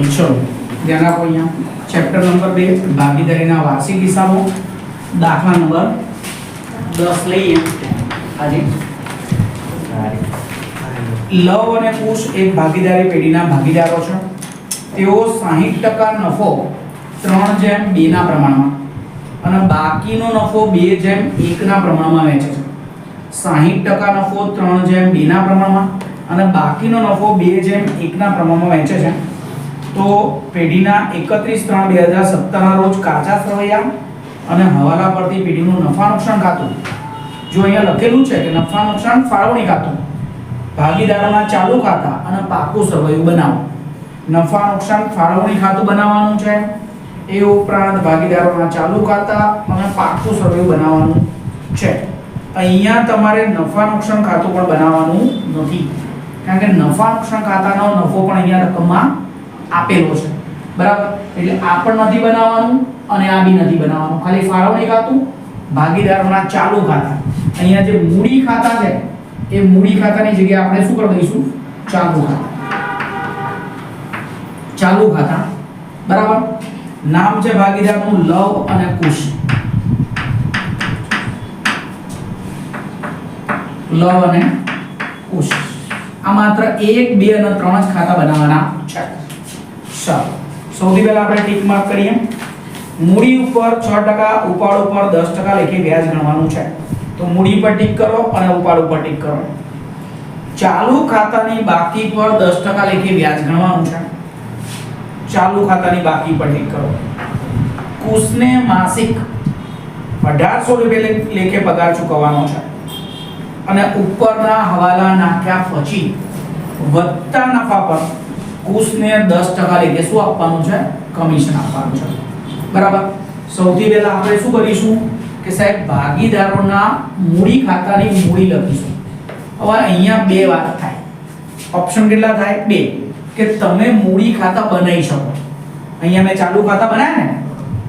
ચલો ધ્યાન આપો અહીંયા ચેપ્ટર નંબર 2 ભાગીદારીના વાર્ષિક હિસાબો દાખલા નંબર 10 લઈએ આજે લવ અને કુશ એક ભાગીદારી પેઢીના ભાગીદારો છે તેઓ 60% નફો 3:2 ના પ્રમાણમાં અને બાકીનો નફો 2:1 ના પ્રમાણમાં વહેંચે છે 60% નફો 3:2 ના પ્રમાણમાં અને બાકીનો નફો 2:1 ના પ્રમાણમાં વહેંચે છે તો પેઢીના 31/3/2017 ના રોજ કાચા સરવૈયા અને હવાલા પરથી પેઢીનું નફા નુકસાન ખાતું જો અહીંયા લખેલું છે કે નફા નુકસાન ફાળવણી ખાતું ભાગીદારોના ચાલુ ખાતા અને પાકું સરવૈયું બનાવો નફા નુકસાન ફાળવણી ખાતું બનાવવાનું છે એ ઉપરાંત ભાગીદારોના ચાલુ ખાતા અને પાકું સરવૈયું બનાવવાનું છે અહીંયા તમારે નફા નુકસાન ખાતું પણ બનાવવાનું નથી કારણ કે નફા નુકસાન ખાતાનો નફો પણ અહીંયા રકમમાં આપેલો છે બરાબર એટલે આ પણ નથી બનાવવાનું અને આ બી નથી બનાવવાનું ખાલી ફાળવણી ખાતું ભાગીદારોના ચાલુ ખાતા અહીંયા જે મૂડી ખાતા છે એ મૂડી ખાતાની જગ્યાએ આપણે શું કરી દઈશું ચાલુ ખાતા બરાબર નામ છે ભાગીદારનું લવ અને કુશ લવ અને કુશ આ માત્ર 1 2 અને 3 જ ખાતા બનાવવાના છે ચાલો સૌથી પહેલા આપણે ટિક માર્ક કરીએ મૂડી ઉપર 6% ઉપાડ ઉપર 10% લેખે વ્યાજ ગણવાનું છે તો મૂડી પર ટિક કરો અને ઉપાડ ઉપર ટિક કરો ચાલુ ખાતાની બાકી પર 10% લેખે વ્યાજ ગણવાનું છે ચાલુ ખાતાની બાકી પર ટિક કરો કુશને માસિક 1800 રૂપિયા લેખે પગાર ચૂકવવાનો છે અને ઉપરના હવાલા નાખ્યા પછી વધતા નફા પર કુશને 10% લેખે શું આપવાનું છે કમિશન આપવાનું છે બરાબર સૌથી પહેલા આપણે શું કરીશું કે સાહેબ ભાગીદારોના મૂડી ખાતાની મૂડી લખીશું હવે અહીંયા બે વાત થાય ઓપ્શન કેટલા થાય બે કે તમે મૂડી ખાતા બનાવી શકો અહીંયા મેં ચાલુ ખાતા બનાવ્યા ને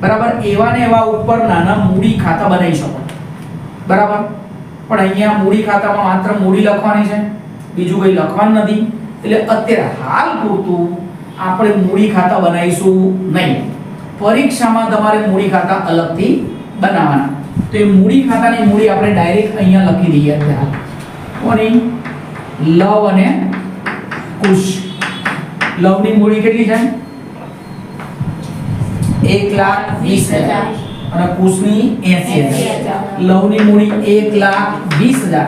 બરાબર એવા ને એવા ઉપર નાના મૂડી ખાતા બનાવી શકો બરાબર પણ અહીંયા મૂડી ખાતામાં માત્ર મૂડી લખવાની છે બીજું કંઈ લખવાનું નથી એટલે અત્યારે હાલ પૂરતું આપણે મૂડી ખાતા બનાવીશું નહીં પરીક્ષામાં તમારે મૂડી ખાતા અલગથી બનાવવાના તો એ મૂડી ખાતાની મૂડી આપણે ડાયરેક્ટ અહીંયા લખી દઈએ અત્યારે કોની લવ અને કુશ લવની મૂડી કેટલી છે 1,20,000 અને કુશની 80,000 લવની મૂડી 1,20,000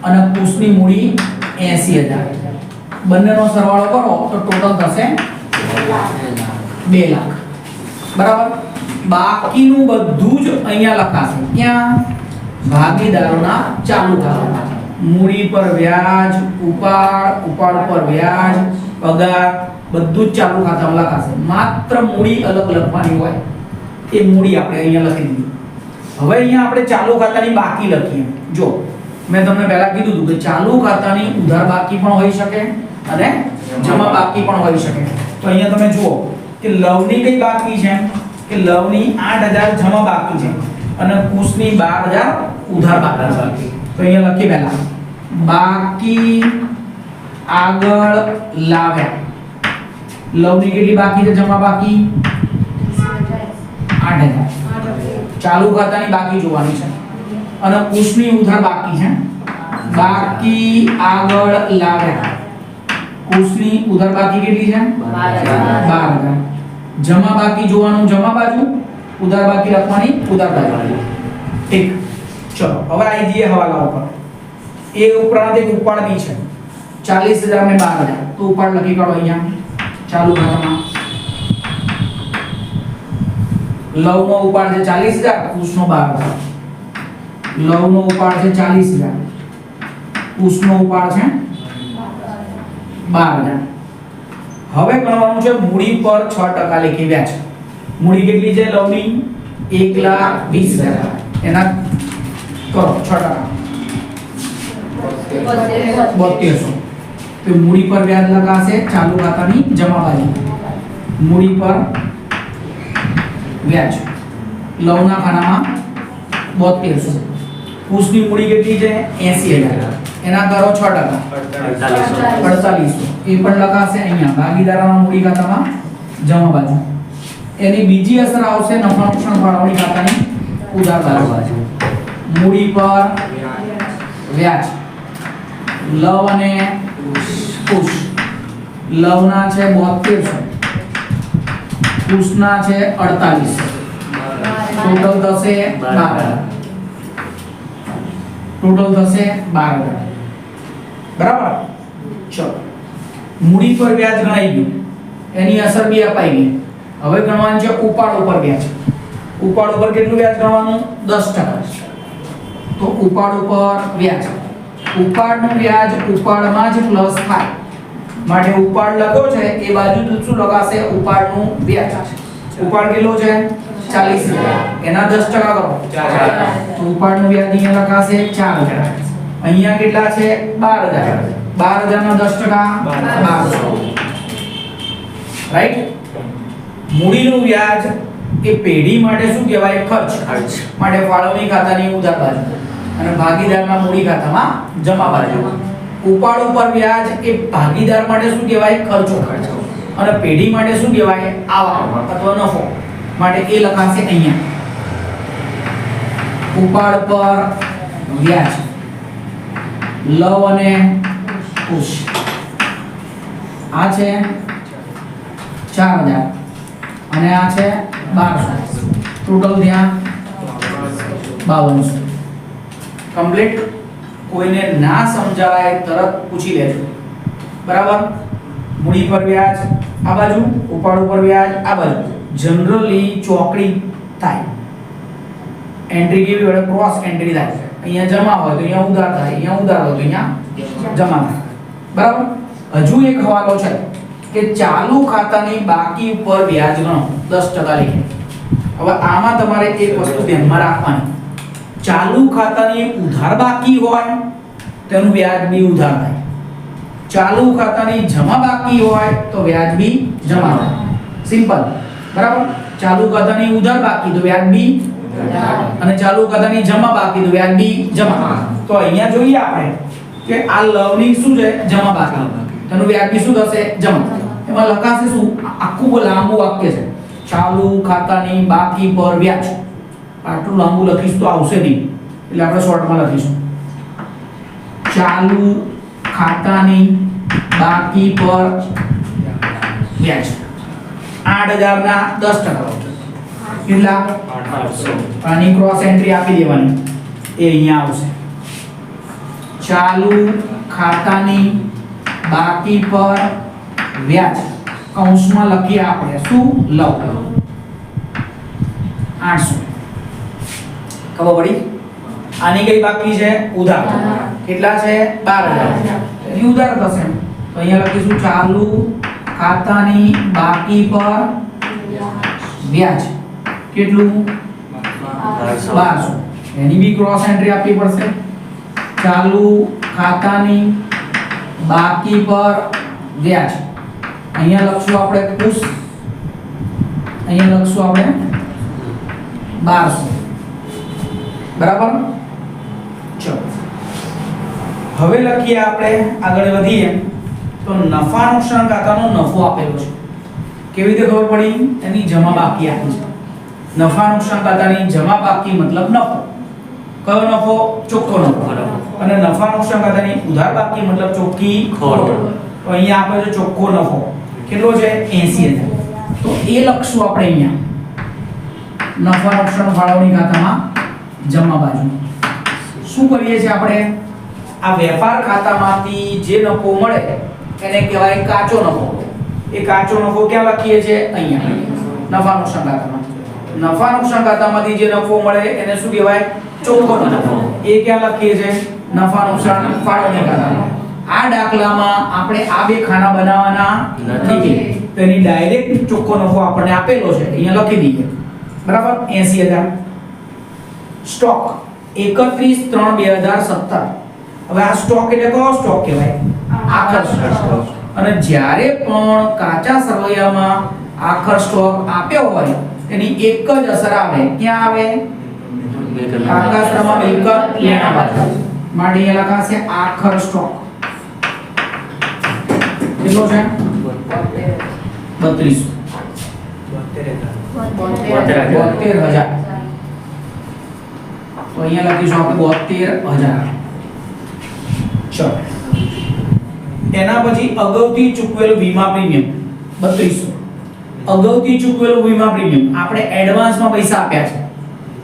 અને કુશની મૂડી 80,000 બંનેનો સરવાળો કરો તો ટોટલ થશે 2 લાખ બરાબર બાકીનું બધું જ અહીંયા લખાશે ક્યાં ભાગીદારોના ચાલુ ખાતા મૂડી પર વ્યાજ ઉપાડ પર વ્યાજ પગાર બધું જ ચાલુ ખાતામાં લખાશે માત્ર મૂડી અલગ લખવાની હોય એ મૂડી આપણે અહીંયા લખી દીધી હવે અહીંયા આપણે ચાલુ ખાતાની બાકી લખીએ જો મેં તમને પહેલા કીધું હતું કે ચાલુ ખાતાની ઉધાર બાકી પણ હોઈ શકે અને જમા બાકી પણ હોઈ શકે તો અહીંયા તમે જુઓ કે લવની કઈ બાકી છે કે લવની 8,000 જમા બાકી છે અને કુશની 12,000 ઉધાર બાકી છે તો અહીંયા લખી પહેલા બાકી આગળ લાવ્યા લવની કેટલી બાકી છે જમા બાકી 8,000 ચાલુ ખાતાની બાકી જોવાની છે અને કુશની ઉધાર બાકી છે બાકી આગળ લાવ્યા કુશની ઉધાર બાકી કેટલી છે 12,000 જમા બાકી જોવાનું જમા બાજુ ઉધાર બાકી લખવાની ઉધાર બાજુ ઠીક ચલો હવે આવી જઈએ હવાલા ઉપર એ ઉપરાંત એક ઉપાડ બી છે 40,000 ને 12,000 તો ઉપાડ લખી કાઢો અહીંયા ચાલુ ખાતામાં લવનો ઉપાડ છે 40,000 કુશનો 12,000 લવનો ઉપાડ છે 40,000 કુશનો ઉપાડ છે 12,000 હવે ગણવાનું છે મૂડી પર 6% લેખે વ્યાજ મૂડી કેટલી છે લવની 1,20,000 એના કરો 6% 7200 તો મૂડી પર વ્યાજ લખાશે ચાલુ ખાતાની જમા બાજુ મૂડી પર વ્યાજ લવના ખાનામાં 7200 કુશની મૂડી કેટલી છે 80,000 એના કરો 6%, 4800 એ પણ લખાશે અહીંયા ભાગીદારોના મૂડી ખાતામાં જમા બાજુ. એની બીજી અસર આવશે નફા નુકસાન ફાળવણી ખાતાની ઉધાર બાજુ. મૂડી પર વ્યાજ લવ અને કુશ. લવના છે 7200, કુશના છે 4800, ટોટલ થશે 12000. ટોટલ થશે 12000. બરાબર. ચલો મૂડી પર વ્યાજ ગણાઈ ગયું, એની અસર બી અપાઈ ગઈ. હવે ગણવાનું છે ઉપાડ ઉપર વ્યાજ. ઉપાડ ઉપર કેટલું વ્યાજ ગણવાનું? 10%. તો ઉપાડ ઉપર વ્યાજ, ઉપાડનું વ્યાજ ઉપાડમાં જ પ્લસ થાય માટે ઉપાડ લખ્યો છે એ બાજુ તો શું લખાશે? ઉપાડનું વ્યાજ. ઉપાડ કેટલો છે? 40,000. એના 10% કરો 4000. તો ઉપાડનું વ્યાજ અહીંયા લખાશે 4000. અહીંયા કેટલા છે? 12000. 12000 ના 10% 1200. રાઈટ. મૂડીનું વ્યાજ એ પેઢી માટે શું કહેવાય? ખર્ચ. માટે ફાળવણી ખાતાની ઉધાર બાજુ અને ભાગીદારના મૂડી ખાતામાં જમા બાજુ. ઉપાડ ઉપર વ્યાજ એ ભાગીદાર માટે શું કહેવાય? ખર્ચો. અને પેઢી માટે શું કહેવાય? આવક અથવા નફો. માટે એ લખાશે અહીંયા ઉપાડ પર વ્યાજ લવ અને કુશ. આ છે 4000 અને આ છે 1200. ટોટલ ત્યાં 5200. કમ્પ્લીટ. કોઈને ના સમજાય તરત પૂછી લેજો. બરાબર. મૂડી પર વ્યાજ આ બાજુ, ઉપાડ ઉપર વ્યાજ આ બાજુ. જનરલી ચોકડી થાય, એન્ટ્રી કેવી હોય? ક્રોસ એન્ટ્રી થાય. અહીંયા જમા હોય તો અહીંયા ઉધાર થાય, અહીંયા ઉધાર હોય તો અહીંયા જમા થાય. બરાબર. હજુ એક હવાલો છે કે ચાલુ ખાતાની બાકી ઉપર વ્યાજ ગણો 10% લીધે. હવે આમાં તમારે એક વસ્તુ ધ્યાનમાં રાખવાની, ચાલુ ખાતાની ઉધાર બાકી હોય તેનું વ્યાજ બી ઉધાર થાય. ચાલુ ખાતાની જમા બાકી હોય તો વ્યાજ બી જમા થાય. સિમ્પલ. બરાબર. ચાલુ ખાતાની ઉધાર બાકી તો વ્યાજ બી, અને ચાલુ ખાતાની જમા બાકી તો વ્યાજ બી જમા. તો અહીંયા જોઈએ આપણે કે આ લવની શું છે? જમા બાકી. તેનું વ્યાજ બી શું થશે? જમા. એમાં લખાશે શું? આખું લાંબુ વાક્ય છે, ચાલુ ખાતાની બાકી પર વ્યાજ. આટલું લાંબુ લખીશ તો આવશે નહીં, એટલે આપણે શોર્ટમાં લખીશું ચાલુ ખાતાની બાકી પર વ્યાજ. 8000 ના 10%. કેટલા? 800. આની ક્રોસ એન્ટ્રી આપી દેવાની, એ અહીંયા આવશે. ચાલુ ખાતાની બાકી પર વ્યાજ કૌંસમાં લખીએ આપણે શું? લવ 800. ખબર પડી? આની કઈ બાકી છે? ઉધાર. કેટલા છે? 12000. એની ઉધાર થશે તો અહીંયા લખીશું ચાલુ ખાતાની બાકી પર વ્યાજ કેટલું? 1200. એની બી ક્રોસ એન્ટ્રી આપવી પડશે. ચાલુ ખાતાની બાકી પર વ્યાજ. અહીંયા લખશું આપણે કુશ, અહીંયા લખશું આપણે 1200. બરાબર. ચલો હવે લખીએ આપણે, આગળ વધીએ તો નફા નુકસાન ખાતાનો નફો આપેલો છે. કેવી રીતે ખબર પડી? એની જમા બાકી આપી છે. નફા નુકસાન ખાતાની જમા બાકી મતલબ નફો. કયો નફો? ચોખ્ખો નફો. અને નફા નુકસાન ખાતાની ઉધાર બાકી મતલબ ચોખ્ખી ખોટ. તો અહીંયા આપે છે ચોખ્ખો નફો. કેટલો છે? 80000. તો એ લખશું આપણે અહીંયા નફા નુકસાન ફાળવણી ખાતામાં જમા બાજુ. શું કરીએ છીએ આપણે? આ વેપાર ખાતામાંથી જે નફો મળે એને કહેવાય કાચો નફો. એ કાચો નફો ક્યાં લખીએ છીએ? અહીંયા નફા નુકસાન ખાતામાં. નફા નુકસાન ખાતામાંથી જે નફો મળે એને શું કહેવાય? ચોખ્ખો નફો. એ ક્યાં લખીએ છીએ? નફા નુકસાન ફાળવણી ખાતામાં. આ દાખલામાં આપણે આ બે ખાના બનાવવાના નથી, તેની ડાયરેક્ટ ચોખ્ખો નફો આપણને આપેલો છે, અહીંયા લખી દઈએ. બરાબર. 80000. સ્ટોક 31/3/2017. હવે આ સ્ટોક એટલે કયો સ્ટોક કહેવાય? આખર સ્ટોક. અને જ્યારે પણ કાચા સરવૈયામાં આખર સ્ટોક આપ્યો હોય એની એક જ અસર આવે. ક્યાં આવે? કાચા સરવૈયામાં મિલકત લેણા બાજુ. માટે અહીંયા લખાશે આખર સ્ટોક કેટલો છે 3200 72,000 તો અહીંયા લખીશું આપણે 72,000 ચલો એના પછી અગાઉથી ચૂકવેલું વીમા પ્રીમિયમ 3200 અગાઉથી ચૂકવેલું વીમા પ્રીમિયમ આપણે એડવાન્સમાં પૈસા આપ્યા છે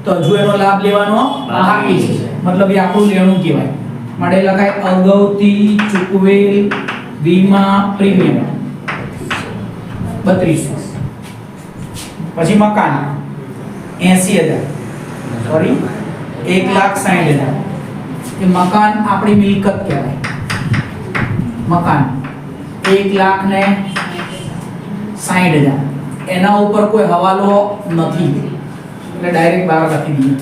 તો હજુ એનો લાભ લેવાનો બાકી છે મતલબ એ આપણું લેણું કહેવાય માટે લખાય અગાઉથી ચૂકવેલ વીમા પ્રીમિયમ 3200 પછી મકાન 80000 સોરી 1,60,000 એ મકાન આપણી મિલકત કહેવાય મકાન 1,60,000 એના ઉપર કોઈ હવાલો નથી એટલે ડાયરેક્ટ બહાર લખી દઈએ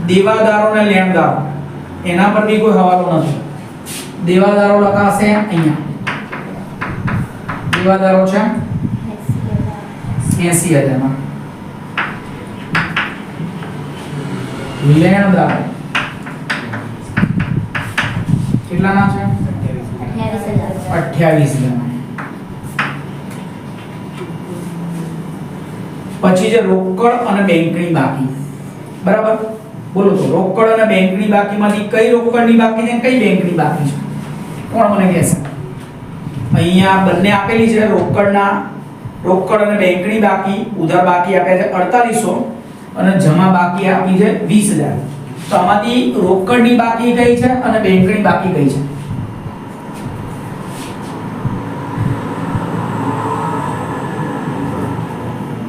દેવાદારો અને લેણદારો એના પર બી કોઈ હવાલો નથી દેવાદારો લખાશે અહીંયા દેવાદારો છે 80000 માં લેણદારો કેટલાના છે 28,000 પછી જે રોકડ અને બેંકની બાકી બરાબર બોલો તો રોકડ અને બેંકની બાકીમાંથી કઈ રોકડની બાકી છે કઈ બેંકની બાકી છે કોણ મને કહેશે અહીંયા બંને આપેલી છે રોકડ અને બેંકની બાકી ઉધાર બાકી આપ્યા છે 4800 અને જમા બાકી આપી છે 20,000 તો આમાંથી રોકડની બાકી કઈ છે અને બેંકની બાકી કઈ છે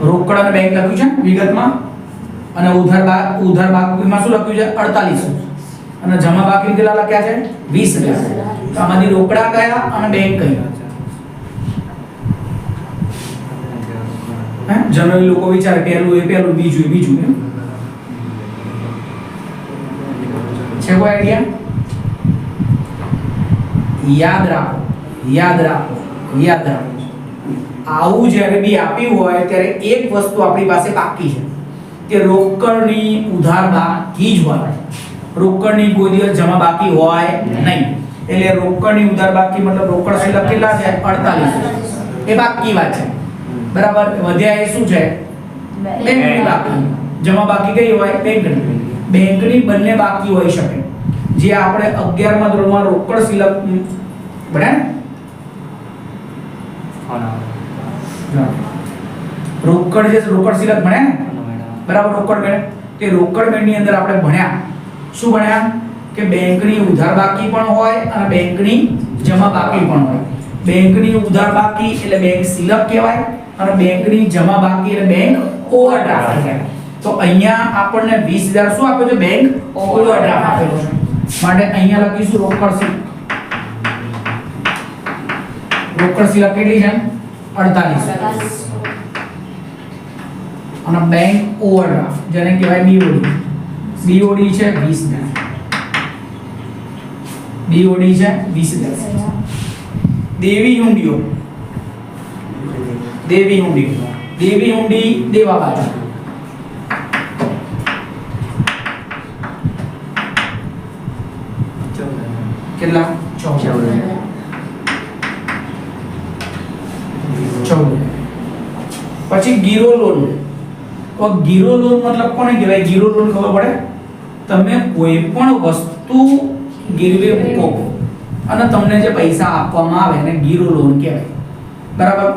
રોકડ અને બેંક લખ્યું છે વિગતમાં અને ઉધાર બાકીમાં શું લખ્યું છે 4800 અને જમા બાકી કેટલા લખ્યા છે 20,000 તો આમાંથી રોકડા કયા અને બેંક કયા હે જનરલી લોકો વિચારે પહેલું એ પહેલું બીજું એ બીજું એમ છે કોઈ આઈડિયા યાદ રાખો આવું જ્યારે બી આપ્યું હોય ત્યારે એક વસ્તુ આપણી પાસે બાકી છે કે રોકડની ઉધાર બાકી જ હોય રોકડની કોઈ દિવસ જમા બાકી હોય નહીં એટલે રોકડની ઉધાર બાકી મતલબ રોકડ શિલ્લક કેટલા છે 48 એ બાકી વાત છે બરાબર વધ્યા એ શું છે બેંકની બાકી જમા બાકી કઈ હોય બેંકની બંને બાકી હોઈ શકે જે આપણે 11મા ધોરણમાં રોકડ શિલ્લક ભણ્યા રોકડ શિલ્લક ભણ્યા ને બરાબર રોકડ મેળ તે રોકડ મેળની અંદર આપણે ભણ્યા શું ભણ્યા કે બેંકની ઉધાર બાકી પણ હોય અને બેંકની જમા બાકી પણ હોય બેંકની ઉધાર બાકી એટલે બેંક શિલ્લક કહેવાય અને બેંકની જમા બાકી એટલે બેંક ઓવરડ્રાફ્ટ કહેવાય તો અહીંયા આપણને 20,000 શું આપ્યો છે બેંક ઓવરડ્રાફ્ટ આપેલો છે માટે અહીંયા લખીશું રોકડ શિલ્લક કેટલી છે 48 અને બેંક ઓવરડ્રાફ્ટ જેને કહેવાય BOD છે 20,000 BOD છે 20,000 દેવી હુંડીઓ દેવા બાજુ કેટલા 14 પછી ગીરો લોન તો ગીરો લોન મતલબ કોને કહેવાય ગીરો લોન ખબર પડે તમે કોઈ પણ વસ્તુ ગીરવે મૂકો અને તમને જે પૈસા આપવામાં આવે એને ગીરો લોન કહેવાય બરાબર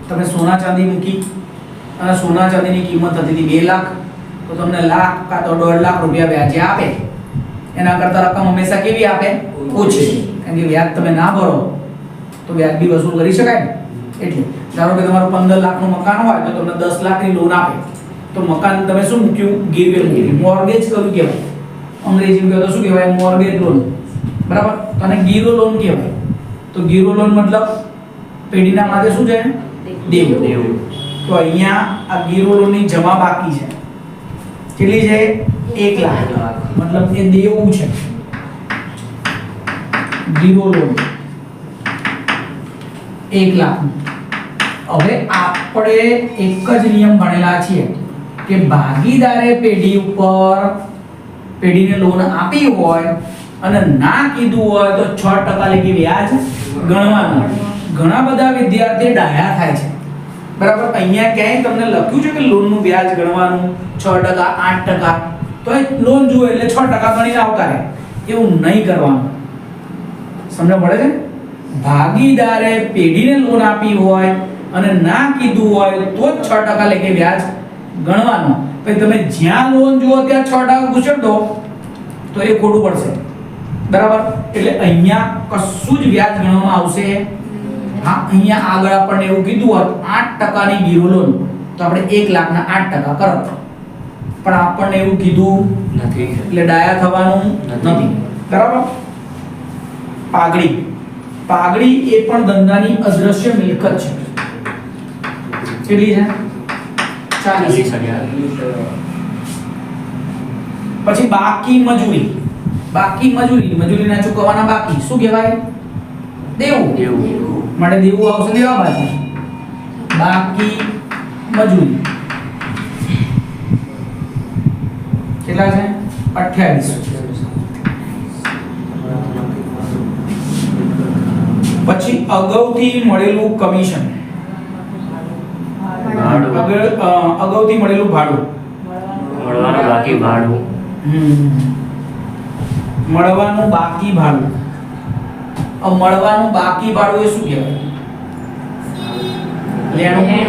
તમે સોના ચાંદી મૂકી અને સોના ચાંદીની કિંમત હતી 2 લાખ તો તમને લાખ કાં તો 1.5 લાખ રૂપિયા વ્યાજે આપે એના કરતા રકમ હંમેશા કેવી આપે ઓછી કારણ કે વ્યાજ તમે ના ભરો તો વ્યાજ બી વસૂલ કરી શકાય એટલે ધારો કે તમારું 15 લાખનું મકાન હોય તો તમને 10 લાખની લોન આપે તો મકાન તમે શું મૂક્યું ગીરવે મૂક્યું મોર્ગેજ કર્યું કહેવાય અંગ્રેજીમાં કહે તો શું કહેવાય મોર્ગેજ લોન બરાબર અને ગીરો લોન કહેવાય તો ગીરો લોન મતલબ પેઢીના માટે શું છે દેવ તો અહીંયા આ ગીરો લોનની જમા બાકી છે કેટલી છે 1 લાખ મતલબ એ દેવું છે ગીરો લોન 1 લાખ હવે આપણે એક જ નિયમ ભણેલા છીએ કે ભાગીદારે પેઢી ઉપર પેઢીને લોન આપી હોય અને ના કીધું હોય તો 6% લેખે વ્યાજ ગણવાનું. ઘણા બધા વિદ્યાર્થી ડાયા થાય છે, બરાબર. અહીંયા ક્યાંય તમને લખ્યું છે કે લોનનું વ્યાજ ગણવાનું 6%, 8%, તો એ લોન જુએ એટલે 6% ગણીને આવતા રહે. એવું નહીં કરવાનું. સમજ પડે છે? ભાગીદારે પેઢીને લોન આપી હોય અને ના કીધું હોય તો જ 6% લેખે વ્યાજ ગણવાનું. પછી તમે જ્યાં લોન જુઓ ત્યાં 6% ગુચર દો તો એ ખોટું પડશે, બરાબર. એટલે અહીંયા કશું જ વ્યાજ ગણવામાં આવશે. હા, અહીંયા આગળ આપણને એવું કીધું હોત 8% ની ગીરો લોન તો આપણે 1 લાખના 8% કરત, પણ આપણને એવું કીધું નથી એટલે ડાયા થવાનું નથી, બરાબર. પાઘડી એ પણ ધંધાની અદ્રશ્ય મિલકત છે. કેટલી છે? 40,000. પછી બાકી મજૂરીના ચૂકવવાના બાકી શું કહેવાય? દેવું. માટે દેવું આવશે દેવા બાજુ. બાકી મજૂરી કેટલા છે? 28. પછી અગાઉથી મળેલું કમિશન, અગાઉથી મળેલું ભાડું, મળવાનું બાકી ભાડું. મળવાનું બાકી ભાડું. મળવાનું બાકી ભાડું એ શું કહેવાય? લેણું,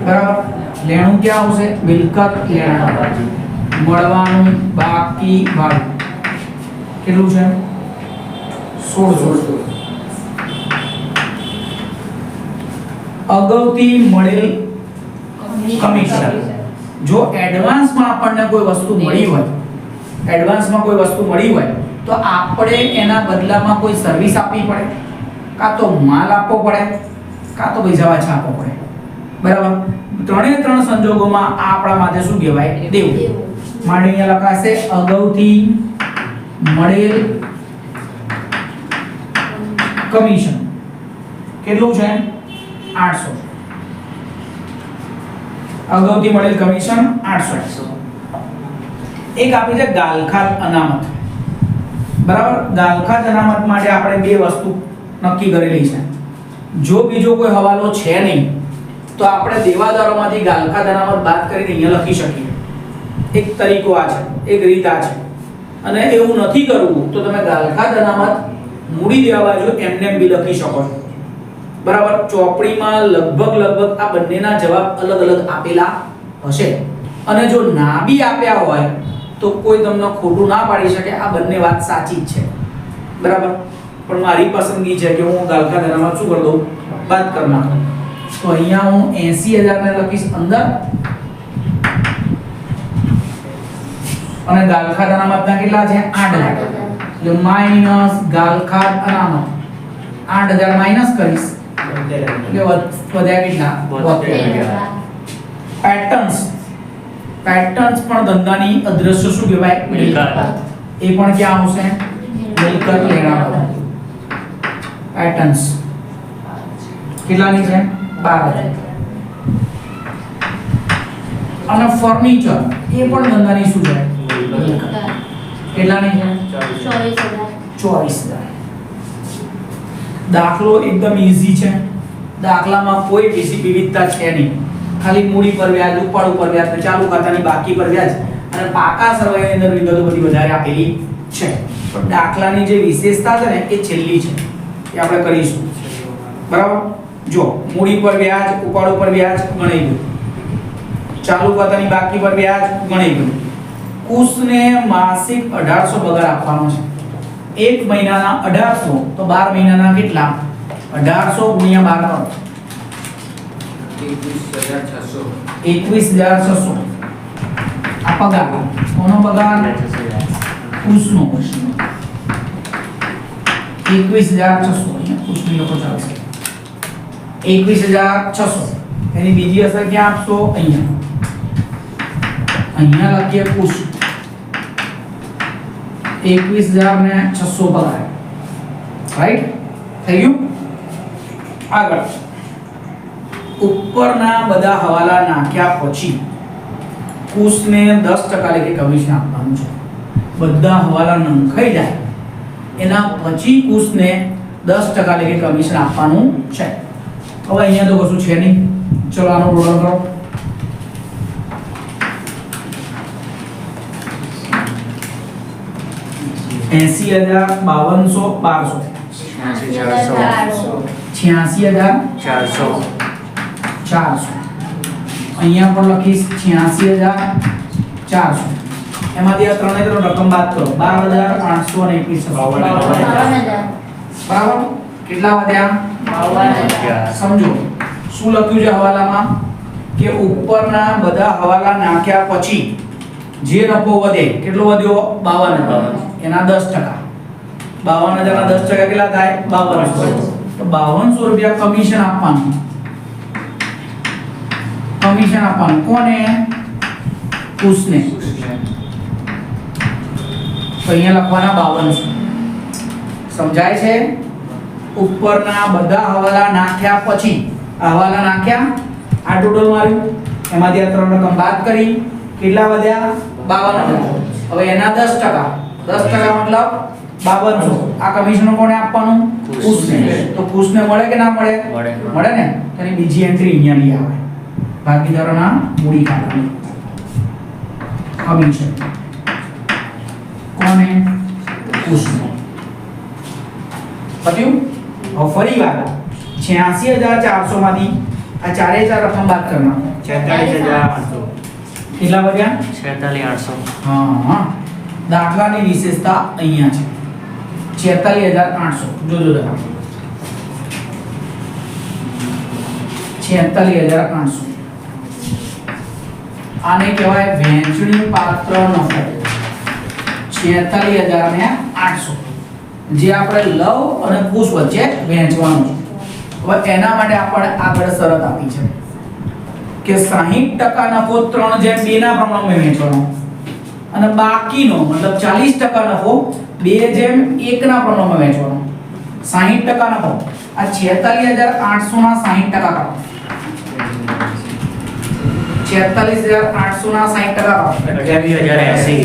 બરાબર. લેણું ક્યાં આવશે? મિલકત લેણું. મળવાનું બાકી ભાડું કેટલું છે? 16. અગાઉથી મળેલ કમિશન. જો એડવાન્સમાં આપણને કોઈ વસ્તુ મળી હોય, તો આપણે એના બદલામાં કોઈ સર્વિસ આપવી પડે, કાં તો માલ આપવો પડે, કાં તો પૈસા પાછા આપવો પડે, બરાબર. ત્રણે ત્રણ સંજોગોમાં આ આપણા માટે શું કહેવાય? દેવું. માટે અહીંયા લખાશે અગાઉથી મળેલ કમિશન કેટલું છે? 800. અગાઉથી મળેલ કમિશન 800. એક આપી છે ગાલખાત અનામત, બરાબર. ગાલખાત અનામત માટે આપણે બે વસ્તુ નક્કી કરેલી છે. જો બીજો કોઈ હવાલો છે નહીં તો આપણે દેવાદારોમાંથી ગાલખાત અનામત બાદ કરીને અહીંયા લખી શકીએ. એક તરીકો આ છે, એક રીત આ છે. અને એવું નથી કરવું તો તમે ગાલખાત અનામત મૂડી દેવા બાજુ એમને બી લખી શકો છો, બરાબર. ચોપડીમાં લગભગ આ બંનેના જવાબ અલગ અલગ આપેલા હશે, અને જો ના બી આપ્યા હોય તો કોઈ તમને ખોટું ના પાડી શકે. આ બંને વાત સાચી જ છે, બરાબર. પણ મારી પસંદગી છે કે હું ગાલખાત અનામત શું કરી દઉં? બાદ કરી નાખું. તો અહીંયા હું 80,000 ને લખીશ અંદર, અને ગાલખાત અનામતના કેટલા છે? 8,000. એટલે માઈનસ ગાલખાત અનામત 8,000 માઈનસ કરીશ એટલે વધ્યા કેટલા? 72. પેટર્ન્સ પણ ધંધાની અદ્રશ્ય શું કહેવાય? મિલકત. એ પણ ક્યાં આવશે? મિલકત લેણાં. પેટર્ન્સ કેટલાની છે? 12,000. અને ફર્નિચર એ પણ ધંધાની શું છે? મિલકત. કેટલાની છે? 24,000. દાખલો એકદમ ઈઝી છે. દાખલામાં કોઈ વિવિધતા છે નહીં. ખાલી મૂડી પર વ્યાજ, ઉપાડ ઉપર વ્યાજ, ને ચાલુ ખાતાની બાકી પર વ્યાજ અને પાકા સરવાળાની અંદર વિગતો બધી વધારે આપેલી છે. પણ દાખલાની જે વિશેષતા છે ને એ છેલ્લી છે, એ આપણે કરીશું, બરાબર. જો મૂડી પર વ્યાજ, ઉપાડ ઉપર વ્યાજ ગણાઈ ગયું, ચાલુ ખાતાની બાકી પર વ્યાજ ગણાઈ ગયું. કુશને માસિક 1800 પગાર આપવાનો છે. એક મહિનાના 1800 તો 12 મહિનાના કેટલા? 1800 ગુણ્યા 12 21,600. આ પગાર કોનો પગાર? કુશનો. 21,600 કુશની લોકો ચાલશે. 21,600 એની બીજી અસર ક્યાં આપશો? અહીંયા લખીએ કુશ 21,600 પગાર, રાઈટ? થઈ ગયું. આગળ ઉપરના બધા હવાલા નાખ્યા પછી કુશને 10% લેખે કમિશન આપવાનું છે. બધા હવાલા નંખાઈ જાય એના પછી કુશને 10% લેખે કમિશન આપવાનું છે. હવે અહીંયા તો કશું છે નહીં, ચલો આનો ટોટલ કરો. એસી હજાર, 5200, 400 400. અહીંયા પણ લખીશ 86400. એમાંથી આ ત્રણે ત્રણ રકમ બાદ કરો. 12821. બરાબર? કેટલા વધ્યા? 52. સમજો શું લખ્યું છે હવાલામાં કે ઉપરના બધા હવાલા નાખ્યા પછી જે નફો વધે, કેટલો વધ્યો? 52,000. એના 10%. 52,000 ના 10% કેટલા થાય? 5200. તો 5200 રૂપિયા કમિશન આપવાનું. કમિશન આપવાનું કોને? કુશને. તો અહીંયા લખવાના 5200. સમજાય છે? ઉપરના બધા હવાલા નાખ્યા પછી, હવાલા નાખ્યા, આ ટોટલ માર્યું, એમાંથી આ ત્રણ રકમ બાદ કરી, કેટલા વધ્યા? 52,000. હવે એના 10%. 10% મતલબ 5200. આ કમિશન કોને આપવાનું? કુશને. તો કુશને મળે કે ના મળે? મળે ને. તેની બીજી એન્ટ્રી અહીંયા લઈ આવે, ભાગીદારોના મૂડી ખાતાની કમિશન કોને? કુશને. પત્યું? હવે ફરી વાર 86400 માંથી આ ચારે ચાર રકમ બાદ કરવાના. 46800. કેટલા વધ્યા? 46800. હા, દાખલાની વિશેષતા અહીંયા છે. 46800. જોજો જરા. 46800. આને કહેવાય વહેંચણી પાત્ર નફો. 46800 જે આપણે લવ અને કુશ વચ્ચે વહેંચવાનું છે. હવે એના માટે આપણે આગળ શરત આપી છે કે 60% નફો 3/2 ના પ્રમાણમાં વહેંચવાનો અને બાકીનો મતલબ 40% નફો 2/1 ના પ્રમાણમાં વહેંચવાનો. 60% નફો આ 46800 ના 60% કરો. 46800 ના 60% કરો. 28080.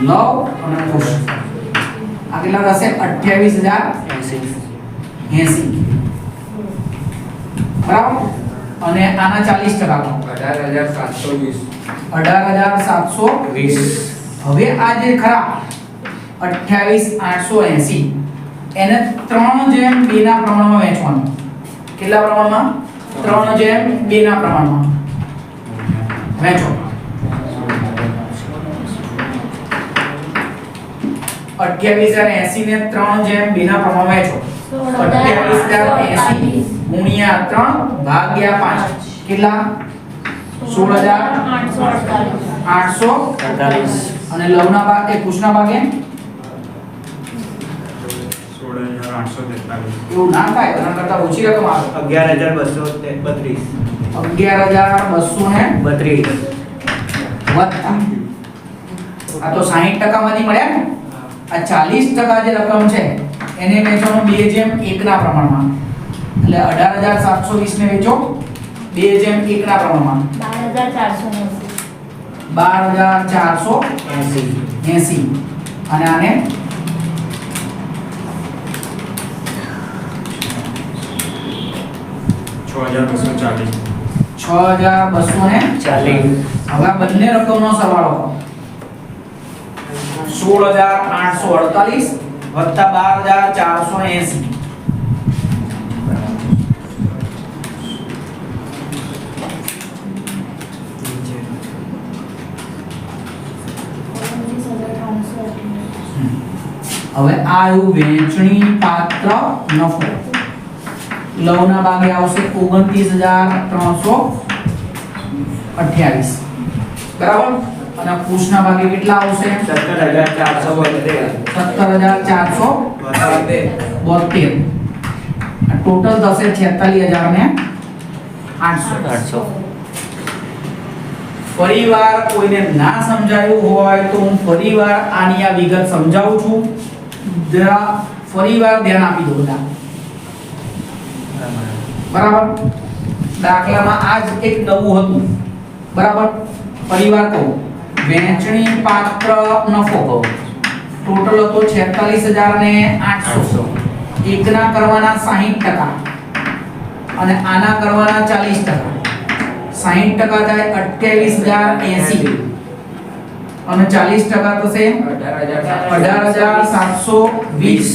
લવ અને કુશ આ કેટલા થશે? 28080. બરાબર? અને આના 40% કરો. 18720. 18720. હવે આ જે ખરા 28880 એને 3/2 ના પ્રમાણમાં વહેંચવાનું. કેટલા પ્રમાણમાં? 3/2 ના પ્રમાણમાં વહેંચો. 28080 ને 3/2 ના પ્રમાણમાં વહેંચો. 28080 ગુણ્યા 3 ભાગ્યા 5 કેટલા? 16848. અને લવના ભાગે, કુશના ભાગે 16843. એવું ના થાય, એના કરતા ઓછી રકમ આવે. 11232. 11232 વત્તા આ તો 60% માંથી મળ્યા ને. આ 40% જે રકમ છે એને વેચવાનું 2/1 ના પ્રમાણમાં. એટલે 18720 ને વેચો 2/1 ના પ્રમાણમાં. 12480 અને આને 6240. 6240. હવે આ બંને રકમનો સરવાળો કરો. 16848 વત્તા 12480. હવે આ આવ્યું વેચણી પાત્ર નફો. લવના ભાગે આવશે 29328. બરાબર? અને કુશના ભાગે કેટલા આવશે? 17472. આ ટોટલ થશે 46800. ફરીવાર કોઈને ના સમજાયું હોય તો હું ફરીવાર આની આ વિગત સમજાવું છું. જરા ફરીવાર ધ્યાન આપી દો બધા. બરાબર? દાખલામાં આજ એક નવું હતું. બરાબર? ફરીવાર કહું વેચણી પાત્ર નફો ટોટલ હતો 46,800 એકના કરવાના 60% અને આના કરવાના 40%. 60% થાય 28,080 અને 40% થશે 18,720.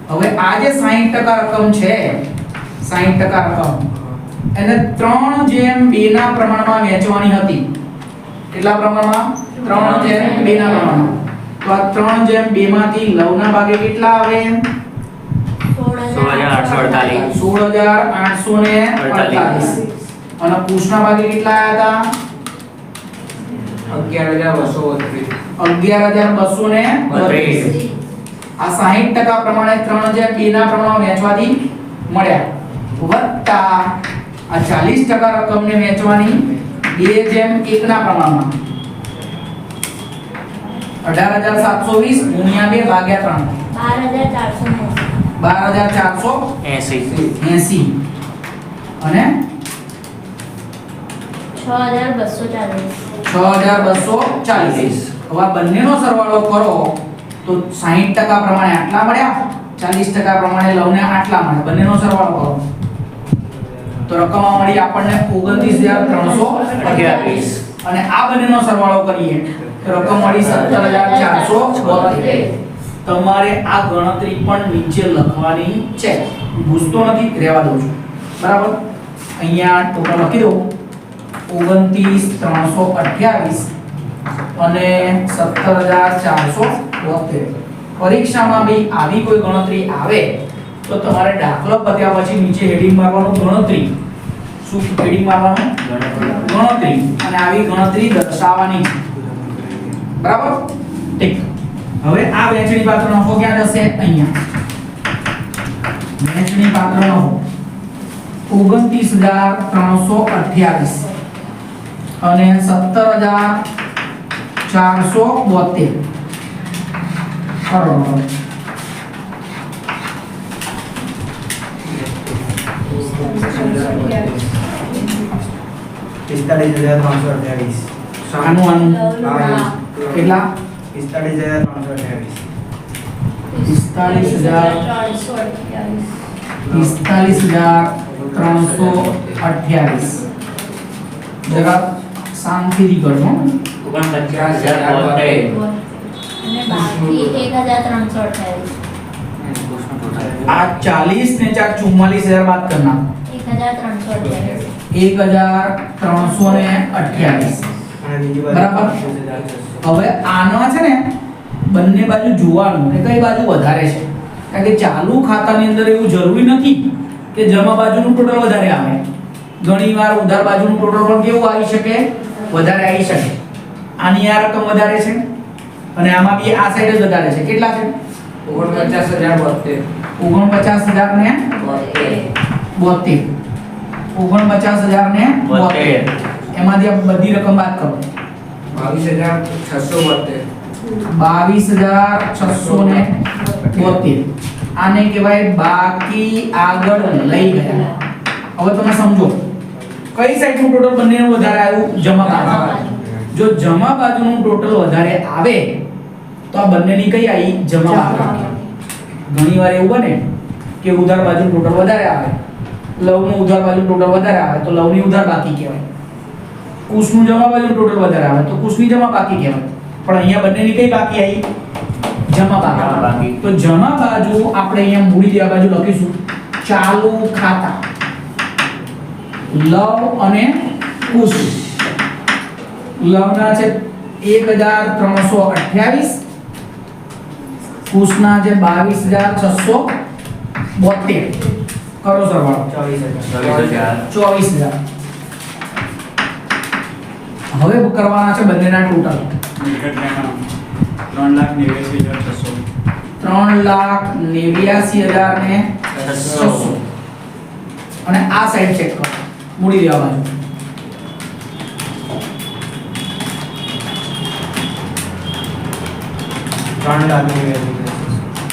હવે આ જે 60% રકમ છે 60% રકમ એને 3/2 ના પ્રમાણમાં વેચવાની હતી. કેટલા પ્રમાણમાં? 3/2 ના પ્રમાણમાં. તો આ 3/2 માંથી લવના ભાગે કેટલા આવે? 16,848. 16,848 અને કુશના ભાગે કેટલા આવ્યા હતા? 11,232. આ 60% પ્રમાણે 3/2 ના પ્રમાણમાં વેચવાથી મળ્યા વત્તા આ 40% રકમને વેચવાની 2/1 ના પ્રમાણમાં 18,720 ગુણ્યા 2 ભાગ્યા 3 12,480 અને 6,240. હવે આ બંનેનો સરવાળો કરો તો 60% પ્રમાણે આટલા મળ્યા 40% પ્રમાણે લવને આટલા મળ્યા. બંનેનો સરવાળો કરો તો રકમ મળી આપણને 29,328 અને આ બંનેનો સરવાળો કરીએ તો રકમ મળી 17,472. તમારે આ ગણતરી પણ નીચે લખવાની છે. ભૂસતો નથી, રહેવા દઉં છું. બરાબર, અહીંયા ટોટલ લખી દો 29,328 અને 17,472. પરીક્ષામાં બી આવી કોઈ ગણતરી આવે તો તમારે દાખલો પત્યા પછી નીચે હેડિંગ મારવાનું ગણતરી. શું હેડિંગ મારવાનું? ગણતરી. અને આવી ગણતરી દર્શાવવાની છે. બરાબર, ઠીક. હવે આ વેચણી પાત્ર નફો ક્યાં જશે? અહીંયા વેચણી પાત્ર નફો 29,328 અને 17,472 બરોબર. આનું કેટલા? 45,328. જરા શાંતિથી કરજો. 49,072. અને બાકી 1,328. આ 40 ને 4 44,000 બાદ करना 1,328. 1,328. બરાબર. હવે આનો છે ને બંને બાજુ જોવાનું કે કઈ બાજુ વધારે છે. કારણ કે ચાલુ ખાતાની અંદર એવું જરૂરી નથી કે જમા બાજુનું ટોટલ વધારે આવે. ઘણીવાર ઉધાર બાજુનું ટોટલ પણ કેવું આવી શકે? વધારે આવી શકે. આની આ રકમ વધારે છે અને આમાં બી આ સાઈડ જ વધારે છે. કેટલા છે? 49,072. 49,072. 49,072 એમાંથી આ બધી રકમ બાદ કરો 22,672. 22,672. આને કહેવાય બાકી આગળ લઈ ગયા. હવે તમે સમજો કઈ સાઈડનું ટોટલ બંનેનું વધારે આવ્યું? જમા બાજુ. જો જમા બાજુનું ટોટલ વધારે આવે તો આ બંનેની કઈ આવી? જમા બાજુ. ઘણીવાર એવું બને કે ઉધાર બાજુનું ટોટલ વધારે આવે, લવનું ઉધાર બાજુનું ટોટલ વધારે આવે તો લવની ઉધાર બાકી કહેવાય. કુશનું જમા બાજુનું ટોટલ વધારે આવે તો કુશની જમા બાકી કહેવાય. પણ અહીંયા બંનેની કઈ બાકી આવી? જમા બાકી. તો જમા બાજુ આપણે અહીંયા મૂડી દેવા બાજુ લખીશું ચાલુ ખાતા. લવ અને કુશ. લવના છે 1,328, કુશના છે 22,672. કરો સરવાળો 24,000. હવે કરવાના છે બંનેના ટોટલ મિલકત લેણા 3,89,600. 3,89,600. અને આ સાઈડ ચેક કરો મૂડી દેવા બાજુ.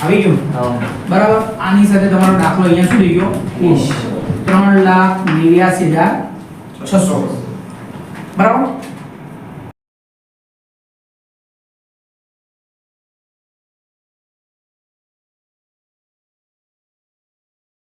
આવી ગયું? બરાબર. આની સાથે તમારો દાખલો અહીંયા શું થઈ ગયો? 3,89,600. બરાબર.